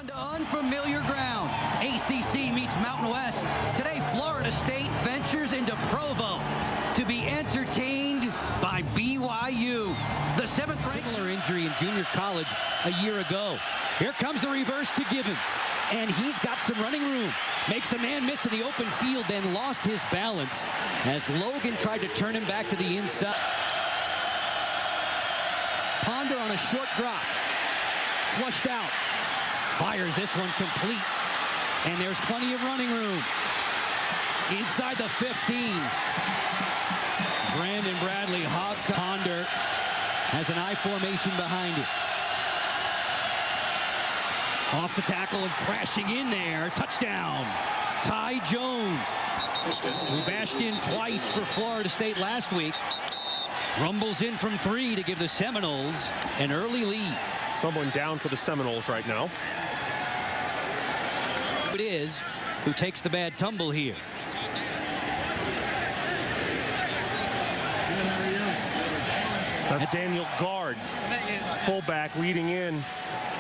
To unfamiliar ground, ACC meets Mountain West. Today, Florida State ventures into Provo to be entertained by BYU. The seventh-ranked similar injury in junior college a year ago. Here comes the reverse to Gibbons, and he's got some running room. Makes a man miss in the open field, then lost his balance as Logan tried to turn him back to the inside. Ponder on a short drop, flushed out. Fires this one complete, and there's plenty of running room. Inside the 15. Brandon Bradley hogs to Ponder. Has an I formation behind it. Off the tackle and crashing in there. Touchdown. Ty Jones, who bashed in twice for Florida State last week, rumbles in from 3 to give the Seminoles an early lead. Someone down for the Seminoles right now. It is who takes the bad tumble here. That's Daniel Guard, fullback, leading in.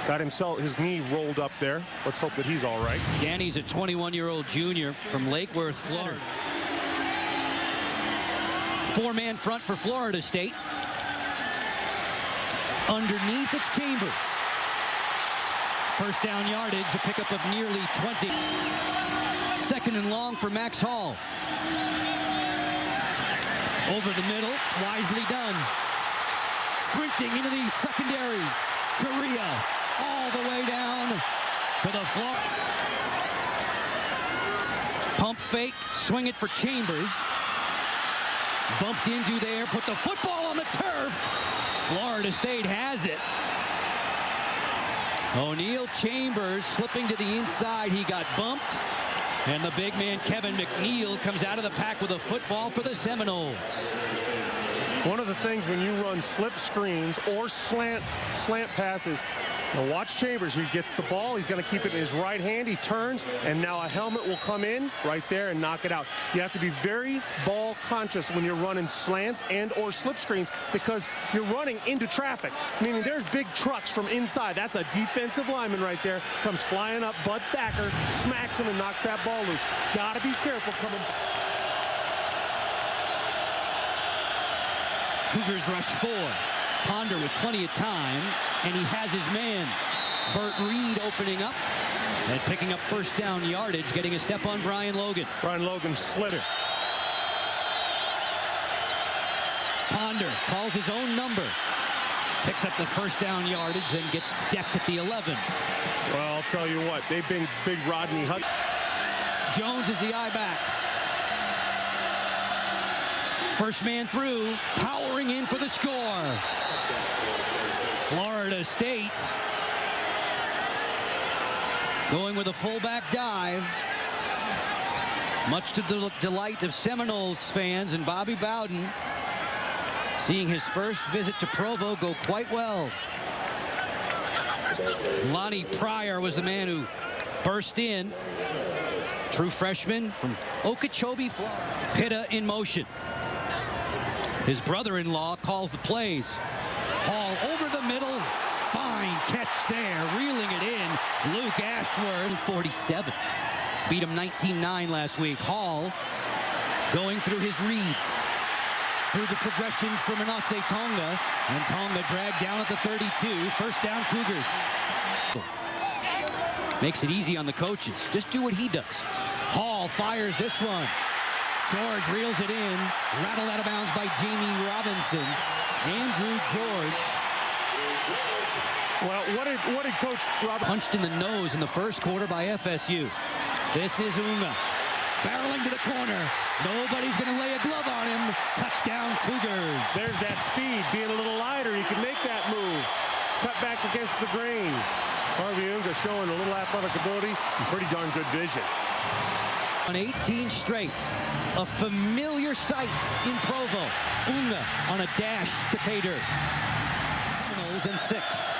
Got himself his knee rolled up there. Let's hope that he's all right. Danny's a 21-year-old junior from Lake Worth, Florida. 4-man front for Florida State. Underneath, it's Chambers. First down yardage, a pickup of nearly 20. Second and long for Max Hall. Over the middle, wisely done. Sprinting into the secondary. Correa all the way down to the floor. Pump fake, swing it for Chambers. Bumped into there, put the football on the turf. Florida State has it. O'Neal Chambers slipping to the inside. He got bumped. And the big man, Kevin McNeil, comes out of the pack with a football for the Seminoles. One of the things when you run slip screens or slant passes, now watch Chambers. He gets the ball. He's going to keep it in his right hand. He turns, and now a helmet will come in right there and knock it out. You have to be very ball conscious when you're running slants and or slip screens because you're running into traffic, meaning there's big trucks from inside. That's a defensive lineman right there. Comes flying up. Bud Thacker smacks him and knocks that ball loose. Got to be careful coming. Cougars rush 4. Ponder with plenty of time, and he has his man. Burt Reed opening up and picking up first down yardage, getting a step on Brian Logan. Brian Logan slid it. Ponder calls his own number. Picks up the first down yardage and gets decked at the 11. Well, I'll tell you what, they've been big Rodney Hudson. Jones is the I-back. First man through, powering in for the score. Florida State going with a fullback dive. Much to the delight of Seminoles fans and Bobby Bowden, seeing his first visit to Provo go quite well. Lonnie Pryor was the man who burst in. True freshman from Okeechobee, Florida. Pitta in motion. His brother-in-law calls the plays. Hall over the middle. Fine catch there. Reeling it in. Luke Ashworth, 47. Beat him 19-9 last week. Hall going through his reads. Through the progressions for Manasseh Tonga. And Tonga dragged down at the 32. First down Cougars. Makes it easy on the coaches. Just do what he does. Hall fires this one. George reels it in, rattled out of bounds by Jamie Robinson. Andrew George. Well, what did Coach Robinson... Punched in the nose in the first quarter by FSU. This is Unga. Barreling to the corner. Nobody's going to lay a glove on him. Touchdown Cougars. There's that speed. Being a little lighter, he can make that move. Cut back against the grain. Harvey Unga showing a little athletic ability and pretty darn good vision. On 18 straight. A familiar sight in Provo. Unga on a dash to pay dirt. Seminoles in 6.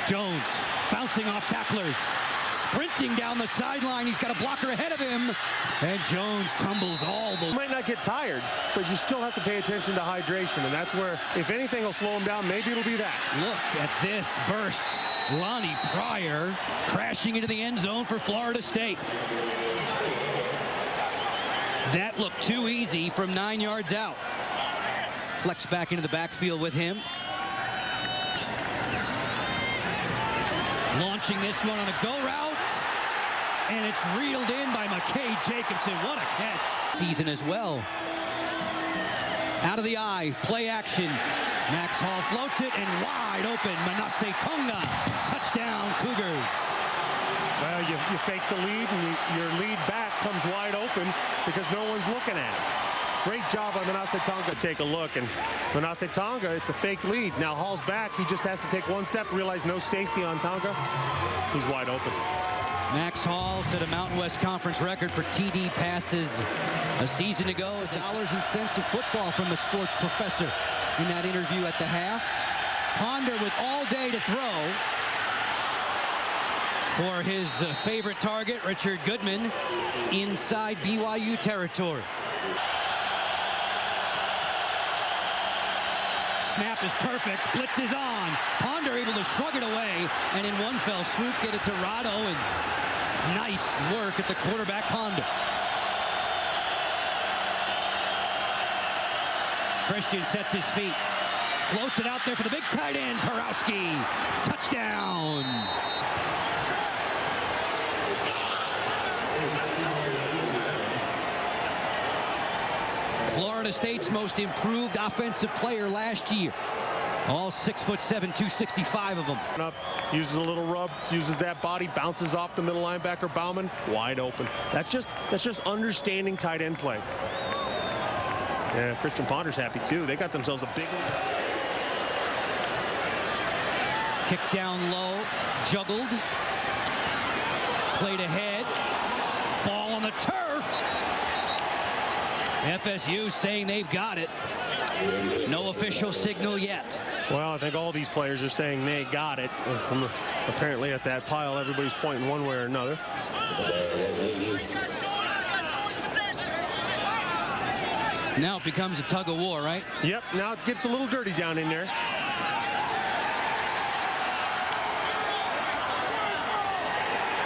Jones bouncing off tacklers. sprinting down the sideline. He's got a blocker ahead of him. And Jones tumbles all the way. You might not get tired, but you still have to pay attention to hydration. And that's where, if anything will slow him down, maybe it'll be that. Look at this burst. Lonnie Pryor crashing into the end zone for Florida State. That looked too easy from 9 yards out. Flex back into the backfield with him. Launching this one on a go route. And it's reeled in by McKay Jacobson. What a catch. Season as well. Out of the eye, play action. Max Hall floats it and wide open. Manasseh Tonga. Touchdown, Cougars. Well, you fake the lead, and your lead back comes wide open because no one's looking at it. Great job by Manasseh Tonga. Take a look, and Manasseh Tonga, it's a fake lead. Now Hall's back. He just has to take one step, realize no safety on Tonga. He's wide open. Max Hall set a Mountain West Conference record for TD passes a season ago. Dollars and cents of football from the sports professor in that interview at the half. Ponder with all day to throw for his favorite target, Richard Goodman, inside BYU territory. Snap is perfect. Blitz is on. Ponder able to shrug it away, and in one fell swoop, get it to Rod Owens. Nice work at the quarterback, Ponder. Christian sets his feet. Floats it out there for the big tight end, Porowski. Touchdown. Florida State's most improved offensive player last year. All 6'7", 265 of them. Up, uses a little rub, uses that body, bounces off the middle linebacker, Bauman, wide open. That's just understanding tight end play. Yeah, Christian Ponder's happy too. They got themselves a big one. Kick down low, juggled, played ahead, ball on the turf. FSU saying they've got it. No official signal yet. Well, I think all these players are saying they got it. From apparently at that pile, everybody's pointing one way or another. Now it becomes a tug of war, right? Yep, now it gets a little dirty down in there.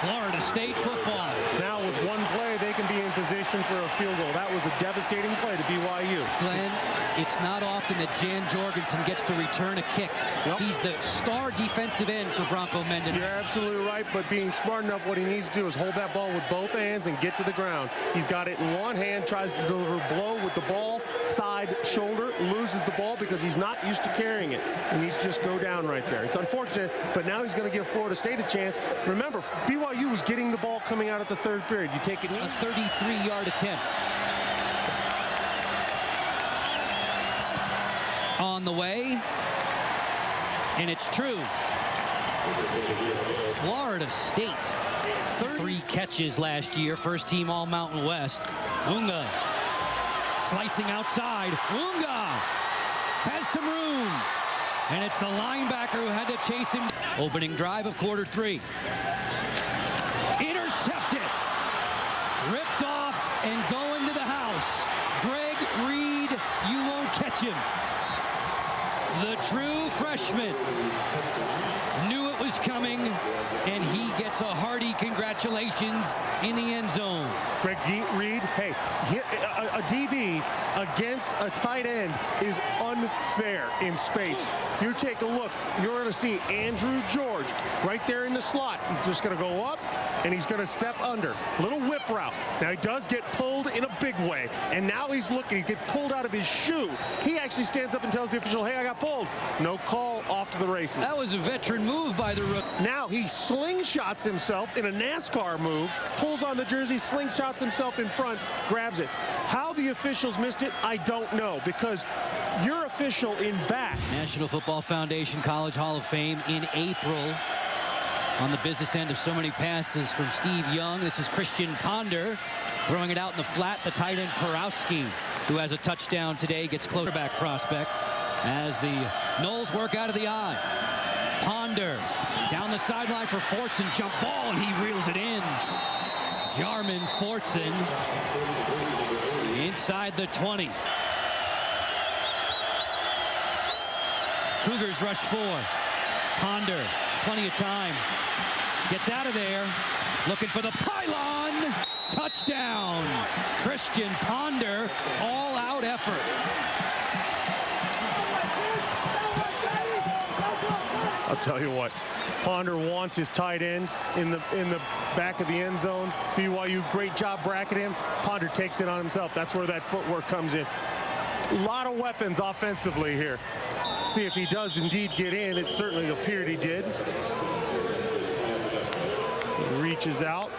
Florida State football. Now with one play, they can be in position for a field goal. That was a devastating play to BYU. Glenn, it's not often that Jan Jorgensen gets to return a kick. Nope. He's the star defensive end for Bronco Menden. You're absolutely right, but being smart enough, what he needs to do is hold that ball with both hands and get to the ground. He's got it in one hand, tries to deliver a blow with the ball, side, shoulder, loses the ball because he's not used to carrying it. He needs to just go down right there. It's unfortunate, but now he's going to give Florida State a chance. Remember, BYU was getting the ball coming out at the third period. You take it. A 33-yard attempt. On the way, and it's true. Florida State, 3 catches last year, first team all Mountain West. Unga slicing outside. Unga has some room, and it's the linebacker who had to chase him. Opening drive of quarter 3. Intercepted, ripped off, and going to the house. Greg Reed, you won't catch him. The true freshman knew it was coming, and he gets a hearty congratulations in the end zone. Greg Reed, hey, a DB against a tight end is unfair in space. You take a look, you're going to see Andrew George right there in the slot. He's just going to go up, and he's going to step under. Little whip route. Now, he does get pulled in a big way, and now he's looking. He gets pulled out of his shoe. He actually stands up and tells the official, hey, I got pulled. No call, off to the races. That was a veteran move by the rookie. Now he slingshots himself in a NASCAR move, pulls on the jersey, slingshots himself in front, grabs it. How the officials missed it, I don't know, because your official in back. National Football Foundation College Hall of Fame in April. On the business end of so many passes from Steve Young. This is Christian Ponder throwing it out in the flat. The tight end Porowski, who has a touchdown today, gets closer back prospect as the Noles work out of the eye. Ponder down the sideline for Fortson. Jump ball, and he reels it in. Jarman Fortson inside the 20. Cougars rush 4. Ponder, plenty of time. Gets out of there, looking for the pylon. Touchdown. Christian Ponder, all-out effort. I'll tell you what, Ponder wants his tight end in the back of the end zone. BYU, great job bracketing him. Ponder takes it on himself. That's where that footwork comes in. A lot of weapons offensively here. See if he does indeed get in. It certainly appeared he did. He reaches out.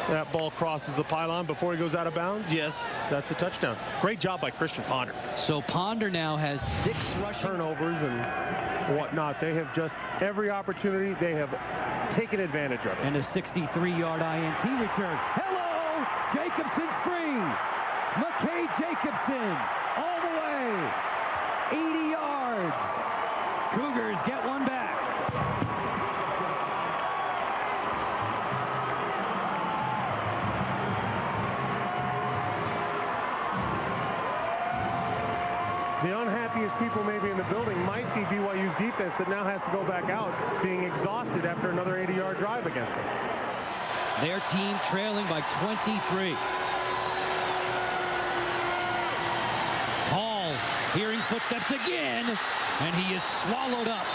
That ball crosses the pylon before he goes out of bounds. Yes, that's a touchdown. Great job by Christian Ponder. So Ponder now has 6 rushing turnovers and whatnot. They have just every opportunity. They have taken advantage of it. And a 63-yard INT return. Hello, Jacobson's free. McKay Jacobson all the way. 80 yards. Cougars get one back. The unhappiest people maybe in the building might be BYU's defense that now has to go back out being exhausted after another 80-yard drive against them. Their team trailing by 23. Hall hearing footsteps again, and he is swallowed up.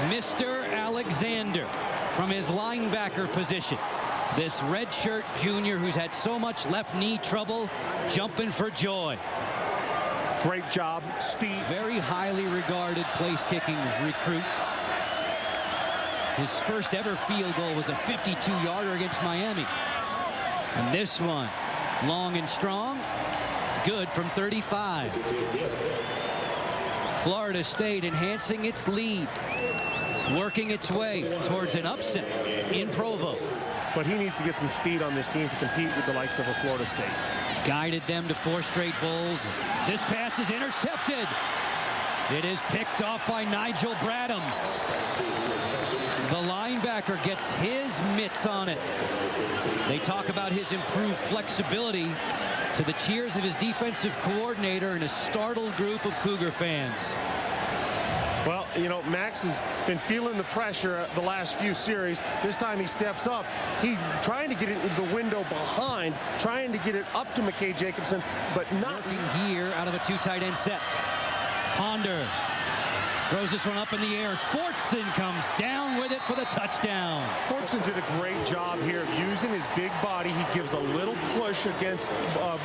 Mr. Alexander from his linebacker position. This redshirt junior who's had so much left knee trouble, jumping for joy. Great job, speed. Very highly regarded place-kicking recruit. His first ever field goal was a 52-yarder against Miami. And this one, long and strong, good from 35. Florida State enhancing its lead, working its way towards an upset in Provo. But he needs to get some speed on this team to compete with the likes of a Florida State. Guided them to 4 straight bowls. This pass is intercepted. It is picked off by Nigel Bradham. The linebacker gets his mitts on it. They talk about his improved flexibility to the cheers of his defensive coordinator and a startled group of Cougar fans. Well, you know, Max has been feeling the pressure the last few series. This time he steps up. He's trying to get it in the window behind, trying to get it up to McKay Jacobson, but not working here out of a 2 tight end set. Ponder throws this one up in the air. Fortson comes down with it for the touchdown. Fortson did a great job here of using his big body. He gives a little push against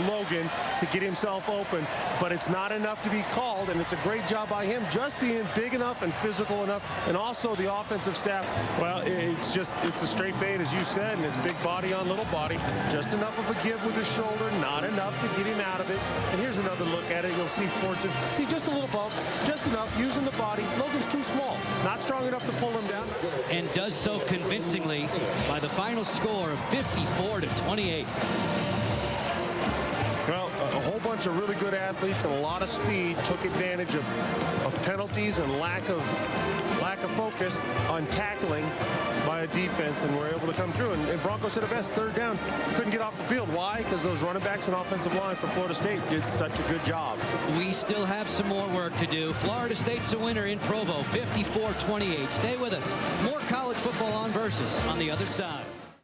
Logan to get himself open, but it's not enough to be called, and it's a great job by him just being big enough and physical enough, and also the offensive staff. Well, it's a straight fade, as you said, and it's big body on little body. Just enough of a give with his shoulder, not enough to get him out of it. And here's another look at it. You'll see Fortson, see just a little bump, just enough, using the body. Logan's too small, not strong enough to pull him down. And does so convincingly by the final score of 54-28. Well, a whole bunch of really good athletes and a lot of speed took advantage of penalties and lack of focus on tackling by a defense, and were able to come through. And Bronco said it best, 3rd down, couldn't get off the field. Why? Because those running backs and offensive line for Florida State did such a good job. We still have some more work to do. Florida State's a winner in Provo, 54-28. Stay with us. More college football on Versus on the other side.